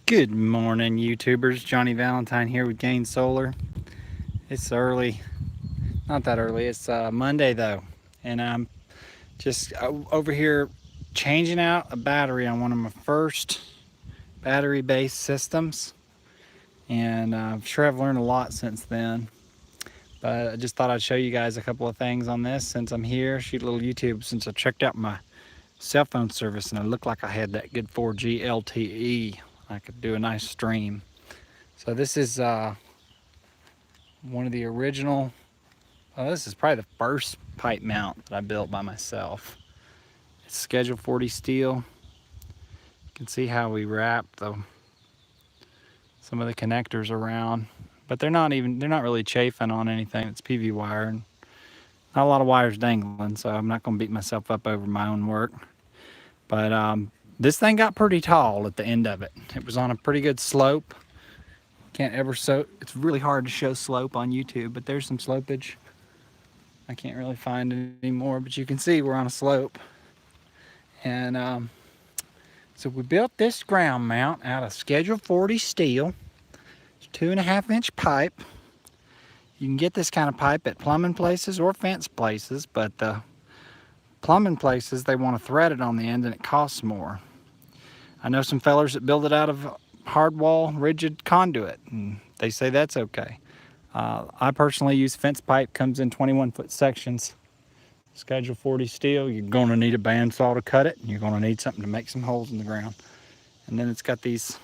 Good morning, YouTubers. Johnny Valentine here with Gain Solar. It's early, not that early. It's Monday though, and I'm just over here changing out a battery on one of my first battery-based systems, and I'm sure I've learned a lot since then. But I just thought I'd show you guys a couple of things on this since I'm here. Shoot a little YouTube since I checked out my cell phone service and it looked like I had that good 4G LTE. I could do a nice stream. So this is one of the original, this is probably the first pipe mount that I built by myself. It's Schedule 40 steel. You can see how we wrapped some of the connectors around, but they're not really chafing on anything. It's PV wire and not a lot of wires dangling, so I'm not going to beat myself up over my own work. But this thing got pretty tall at the end of it. It was on a pretty good slope. It's really hard to show slope on YouTube, but there's some slopage. I can't really find it anymore, but you can see we're on a slope. And so we built this ground mount out of Schedule 40 steel. It's 2.5-inch pipe. You can get this kind of pipe at plumbing places or fence places, but the plumbing places, they want to thread it on the end and it costs more. I know some fellers that build it out of hard wall rigid conduit, and they say that's okay. I personally use fence pipe, comes in 21-foot sections. Schedule 40 steel. You're going to need a bandsaw to cut it, and you're going to need something to make some holes in the ground. And then it's got these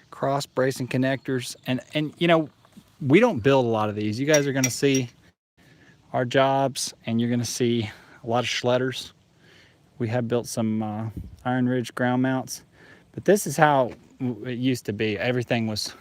cross bracing connectors, and you know, we don't build a lot of these. You guys are going to see our jobs, and you're going to see a lot of Schletters. We have built some Iron Ridge ground mounts, but this is how it used to be. Everything was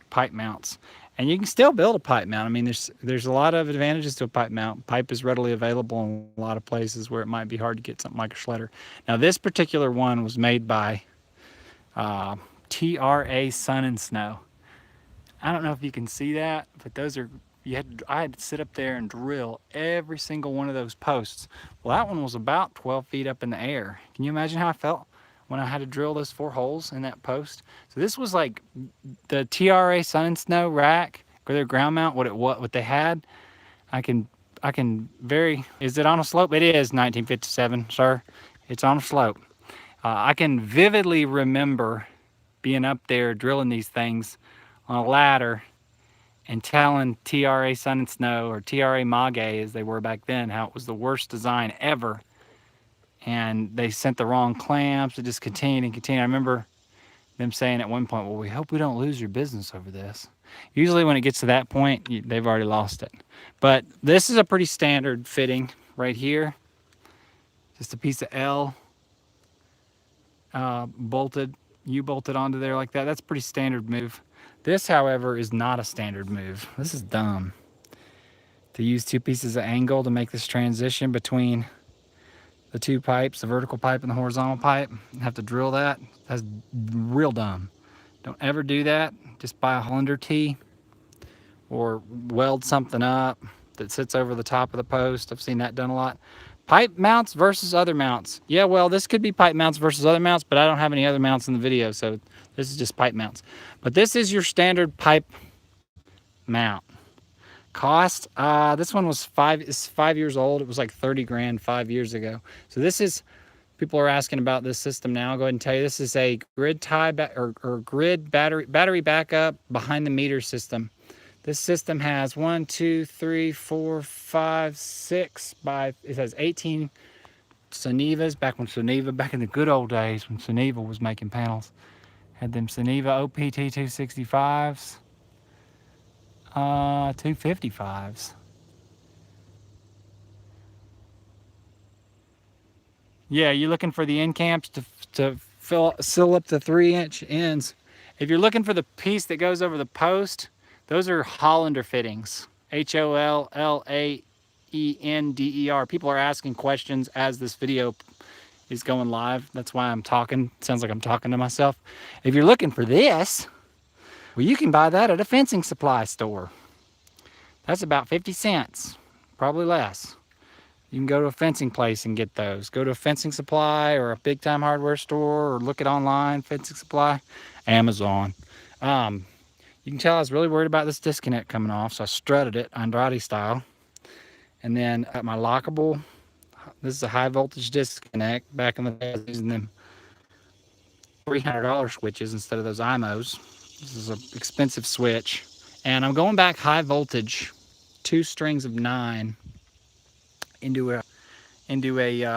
pipe mounts, and you can still build a pipe mount. I mean, there's a lot of advantages to a pipe mount. Pipe is readily available in a lot of places where it might be hard to get something like a Schletter. Now, this particular one was made by TRA Sun and Snow. I don't know if you can see that, but those are, I had to sit up there and drill every single one of those posts. Well, that one was about 12 feet up in the air. Can you imagine how I felt when I had to drill those 4 holes in that post? So this was like the TRA Sun and Snow rack, or their ground mount, what they had. Is it on a slope? It is 1957, sir. It's on a slope. I can vividly remember being up there drilling these things on a ladder and telling TRA Sun and Snow, or TRA Mage as they were back then, how it was the worst design ever. And they sent the wrong clamps. It just continued and continued. I remember them saying at one point, well, we hope we don't lose your business over this. Usually when it gets to that point, they've already lost it. But this is a pretty standard fitting right here. Just a piece of L bolted onto there like that. That's a pretty standard move. This, however, is not a standard move. This is dumb. To use 2 pieces of angle to make this transition between the 2 pipes, the vertical pipe and the horizontal pipe, and have to drill that. That's real dumb. Don't ever do that. Just buy a Hollander tee or weld something up that sits over the top of the post. I've seen that done a lot. Pipe mounts versus other mounts. Yeah, well, this could be pipe mounts versus other mounts, but I don't have any other mounts in the video, so this is just pipe mounts. But this is your standard pipe mount. Cost, this one is 5 years old. It was like 30 grand 5 years ago. So this is, people are asking about this system now. I'll go ahead and tell you, this is a grid tie or grid battery backup behind the meter system. This system has 1, 2, 3, 4, 5, 6 it has 18 Sonevas. Back in the good old days when Soneva was making panels, had them Soneva OPT 265s, 255s. Yeah, you're looking for the end camps to seal up the 3-inch ends. If you're looking for the piece that goes over the post, those are Hollander fittings. HOLLAENDER. People are asking questions as this video is going live. That's why I'm talking. Sounds like I'm talking to myself. If you're looking for this, well, you can buy that at a fencing supply store. That's about 50 cents, probably less. You can go to a fencing place and get those. Go to a fencing supply or a big time hardware store, or look at online, fencing supply, Amazon. You can tell I was really worried about this disconnect coming off, so I strutted it Andrade style. And then at my lockable, this is a high voltage disconnect. Back in the day, I was using them $300 switches instead of those IMOs. This is an expensive switch. And I'm going back high voltage, 2 strings of 9 into a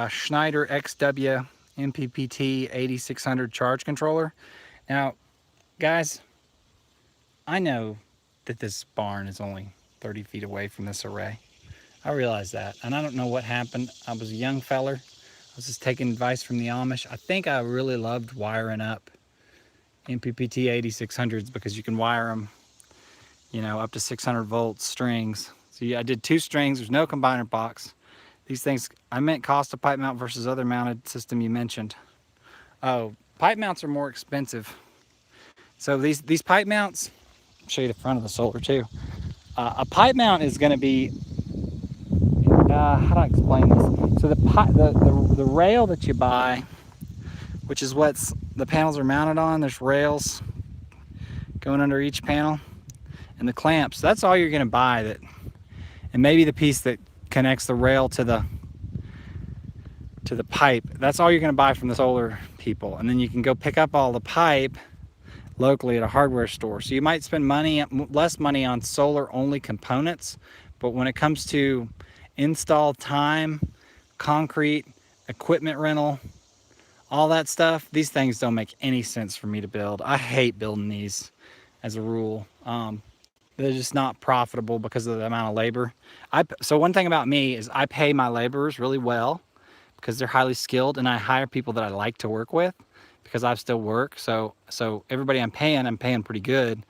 Schneider XW MPPT 8600 charge controller. Now, guys, I know that this barn is only 30 feet away from this array. I realize that, and I don't know what happened. I was a young feller. I was just taking advice from the Amish. I think I really loved wiring up MPPT 8600s because you can wire them, you know, up to 600 volts strings. So yeah, I did 2 strings. There's no combiner box. These things, I meant cost of pipe mount versus other mounted system you mentioned. Oh, pipe mounts are more expensive. So these pipe mounts, I'll show you the front of the solar too. A pipe mount is going to be, how do I explain this? So the rail that you buy, which is what the panels are mounted on, there's rails going under each panel, and the clamps, that's all you're going to buy. That, and maybe the piece that connects the rail to the pipe, that's all you're going to buy from the solar people. And then you can go pick up all the pipe locally at a hardware store. So you might spend less money on solar only components, but when it comes to install time, concrete, equipment rental, all that stuff, these things don't make any sense for me to build. I hate building these as a rule. They're just not profitable because of the amount of labor. So one thing about me is I pay my laborers really well because they're highly skilled, and I hire people that I like to work with because I still work. So everybody I'm paying pretty good,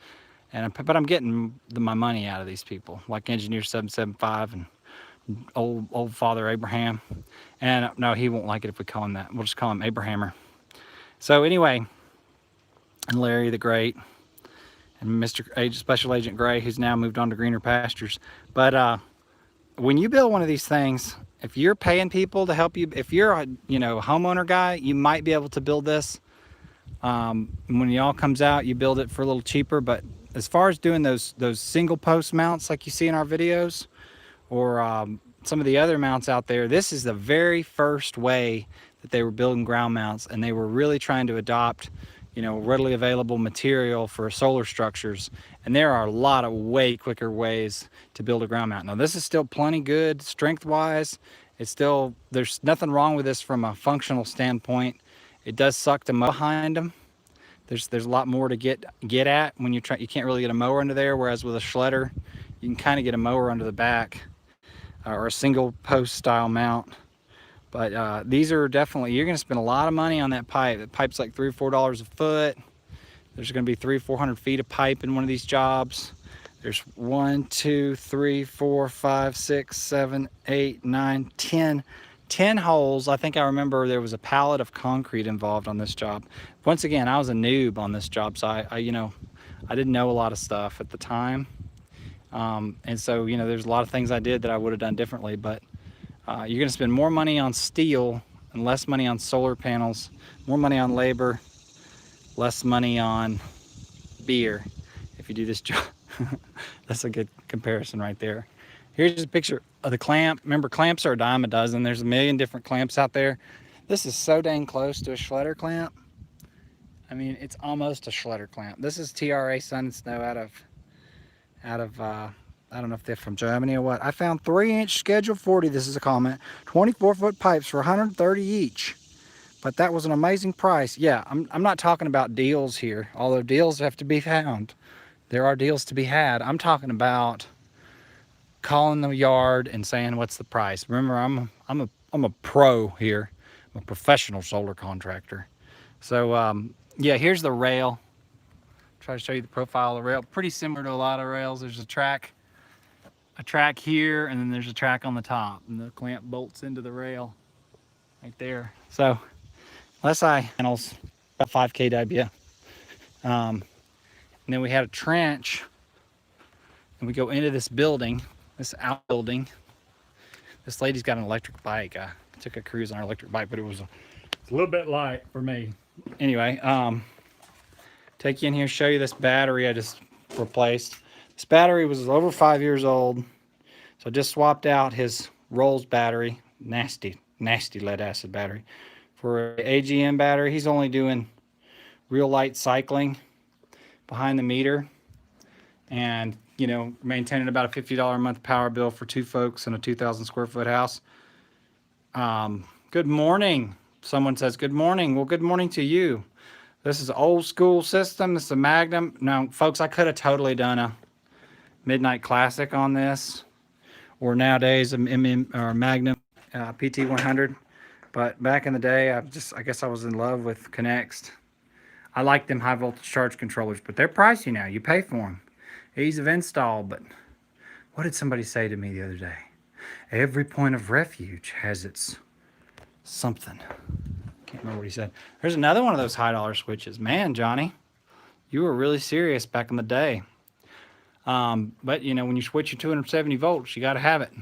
but I'm getting my money out of these people, like Engineer 775 and old Father Abraham. And no, he won't like it if we call him that. We'll just call him Abrahammer. So anyway, and Larry the Great, and Mr. Special Agent Gray, who's now moved on to greener pastures. But when you build one of these things, if you're paying people to help you, if you're a homeowner guy, you might be able to build this. When it all comes out, you build it for a little cheaper. But as far as doing those single post mounts like you see in our videos, or some of the other mounts out there, this is the very first way that they were building ground mounts, and they were really trying to adopt, readily available material for solar structures. And there are a lot of way quicker ways to build a ground mount. Now this is still plenty good strength wise. There's nothing wrong with this from a functional standpoint. It does suck to mow behind them. There's a lot more to get at when you can't really get a mower under there, whereas with a shredder you can kind of get a mower under the back, or a single post style mount. But these are definitely, you're going to spend a lot of money on that pipe. The pipe's like $3 or $4 a foot. There's going to be 300-400 feet of pipe in one of these jobs. There's 1, 2, 3, 4, 5, 6, 7, 8, 9, 10 holes. I think I remember there was a pallet of concrete involved on this job. Once again, I was a noob on this job, so I didn't know a lot of stuff at the time. And so, there's a lot of things I did that I would have done differently, but you're going to spend more money on steel and less money on solar panels, more money on labor, less money on beer if you do this job. That's a good comparison right there. Here's a picture of the clamp. Remember, clamps are a dime a dozen. There's a million different clamps out there. This is so dang close to a Schletter clamp. I mean, it's almost a Schletter clamp. This is TRA Sun and Snow out of I don't know if they're from Germany or what. I found 3-inch Schedule 40, this is a comment, 24-foot pipes for $130 each. But that was an amazing price. Yeah, I'm not talking about deals here, although deals have to be found. There are deals to be had. I'm talking about calling the yard and saying, what's the price? Remember, I'm a pro here. I'm a professional solar contractor. So yeah, here's the rail. Try to show you the profile of the rail. Pretty similar to a lot of rails. There's a track here, and then there's a track on the top, and the clamp bolts into the rail right there. So LSI panels, about 5 kW. And then we had a trench, and we go into this building, this outbuilding. This lady's got an electric bike. I took a cruise on her electric bike, but it's a little bit light for me. Anyway, take you in here, show you this battery I just replaced. This battery was over 5 years old, so I just swapped out his Rolls battery, nasty lead acid battery, for an AGM battery. He's only doing real light cycling behind the meter, and you know, maintaining about a $50 a month power bill for 2 folks in a 2,000 square foot house. Good morning. Someone says good morning. Well, good morning to you. This is an old school system. This is a Magnum. Now, folks, I could have totally done a midnight classic on this, or nowadays a Magnum PT100. But back in the day, I guess I was in love with Connext. I like them high voltage charge controllers, but they're pricey now. You pay for them. Ease of install, but what did somebody say to me the other day? Every point of refuge has its something. Can't remember what he said. There's another one of those high dollar switches. Man, Johnny, you were really serious back in the day. But you know, when you switch your 270 volts, you got to have it.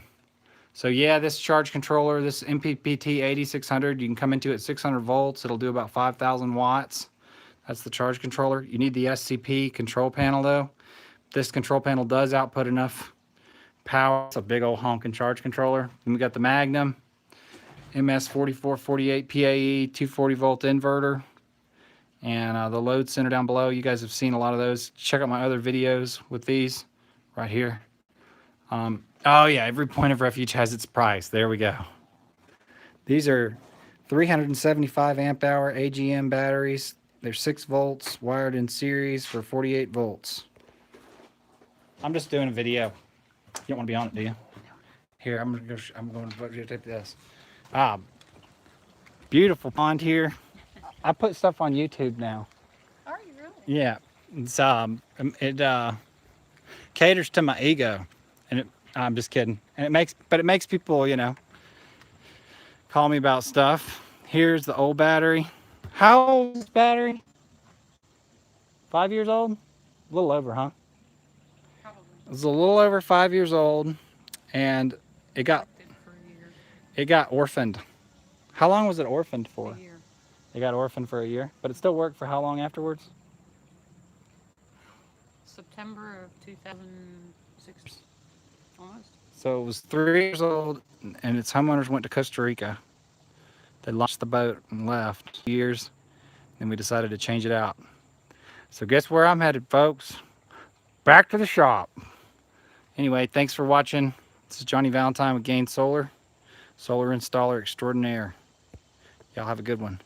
So yeah, this charge controller, this MPPT 8600, you can come into it at 600 volts. It'll do about 5,000 watts. That's the charge controller. You need the SCP control panel though. This control panel does output enough power. It's a big old honking charge controller. Then we got the Magnum MS4448 PAE 240 volt inverter, and the load center down below. You guys have seen a lot of those. Check out my other videos with these right here. Oh yeah, every point of refuge has its price. There we go. These are 375 amp hour AGM batteries. They're 6 volts wired in series for 48 volts. I'm just doing a video. You don't want to be on it, do you? Here, I'm going to take this. Beautiful pond here. I put stuff on YouTube now. Are you really? Yeah, it's it caters to my ego, and I'm just kidding. And it makes people, you know, call me about stuff. Here's the old battery. How old is this battery? 5 years old? A little over, huh? It was a little over 5 years old, and it got orphaned. How long was it orphaned for? A year. It got orphaned for a year, but it still worked for how long afterwards? September of 2006, almost. So it was 3 years old, and its homeowners went to Costa Rica. They launched the boat and left 2 years, and we decided to change it out. So guess where I'm headed, folks? Back to the shop. Anyway, thanks for watching. This is Johnny Valentine with Gain Solar, solar installer extraordinaire. Y'all have a good one.